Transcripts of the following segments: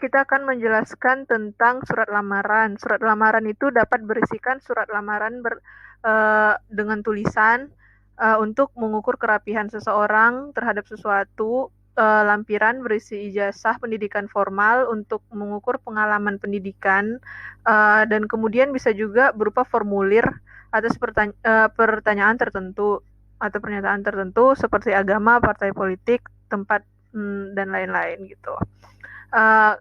kita akan menjelaskan tentang surat lamaran. Surat lamaran itu dapat berisikan surat lamaran dengan tulisan untuk mengukur kerapihan seseorang terhadap sesuatu, lampiran berisi ijazah pendidikan formal untuk mengukur pengalaman pendidikan, dan kemudian bisa juga berupa formulir atas pertanyaan tertentu atau pernyataan tertentu seperti agama, partai politik, tempat, dan lain-lain gitu.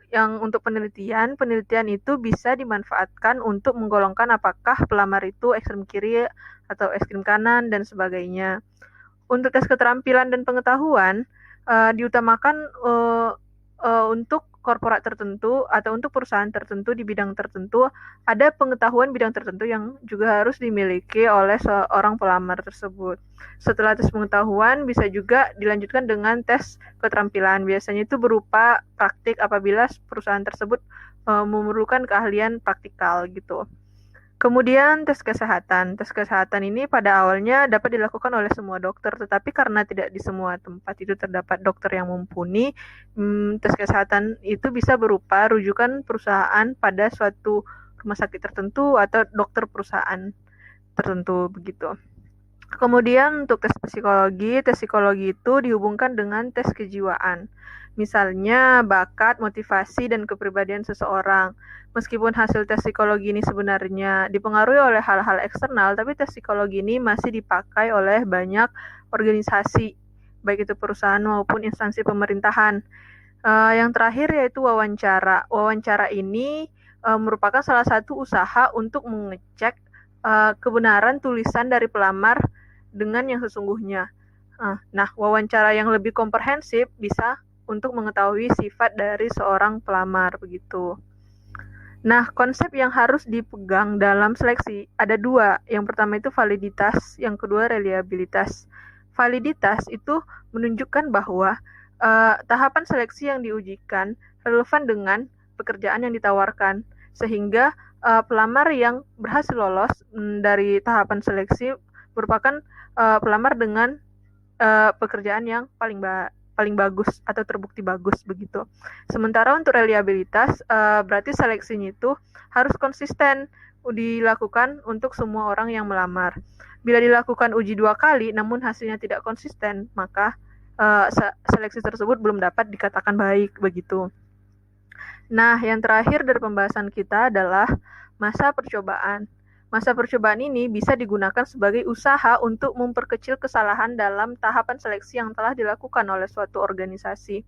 Yang untuk penelitian itu bisa dimanfaatkan untuk menggolongkan apakah pelamar itu ekstrem kiri atau ekstrem kanan dan sebagainya. Untuk tes keterampilan dan pengetahuan diutamakan untuk korporat tertentu atau untuk perusahaan tertentu di bidang tertentu, ada pengetahuan bidang tertentu yang juga harus dimiliki oleh seorang pelamar tersebut. Setelah tes pengetahuan bisa juga dilanjutkan dengan tes keterampilan. Biasanya itu berupa praktik apabila perusahaan tersebut memerlukan keahlian praktikal gitu. Kemudian tes kesehatan. Tes kesehatan ini pada awalnya dapat dilakukan oleh semua dokter, tetapi karena tidak di semua tempat itu terdapat dokter yang mumpuni, tes kesehatan itu bisa berupa rujukan perusahaan pada suatu rumah sakit tertentu atau dokter perusahaan tertentu begitu. Kemudian untuk tes psikologi itu dihubungkan dengan tes kejiwaan. Misalnya bakat, motivasi, dan kepribadian seseorang. Meskipun hasil tes psikologi ini sebenarnya dipengaruhi oleh hal-hal eksternal, tapi tes psikologi ini masih dipakai oleh banyak organisasi, baik itu perusahaan maupun instansi pemerintahan. Yang terakhir yaitu wawancara. Wawancara ini merupakan salah satu usaha untuk mengecek kebenaran tulisan dari pelamar dengan yang sesungguhnya. Nah, wawancara yang lebih komprehensif bisa untuk mengetahui sifat dari seorang pelamar begitu. Nah, konsep yang harus dipegang dalam seleksi ada dua. Yang pertama itu validitas, yang kedua reliabilitas. Validitas itu menunjukkan bahwa tahapan seleksi yang diujikan relevan dengan pekerjaan yang ditawarkan, sehingga pelamar yang berhasil lolos dari tahapan seleksi merupakan pelamar dengan pekerjaan yang paling bagus atau terbukti bagus begitu. Sementara untuk reliabilitas berarti seleksinya itu harus konsisten dilakukan untuk semua orang yang melamar. Bila dilakukan uji 2 kali namun hasilnya tidak konsisten, maka seleksi tersebut belum dapat dikatakan baik begitu. Nah, yang terakhir dari pembahasan kita adalah masa percobaan. Masa percobaan ini bisa digunakan sebagai usaha untuk memperkecil kesalahan dalam tahapan seleksi yang telah dilakukan oleh suatu organisasi.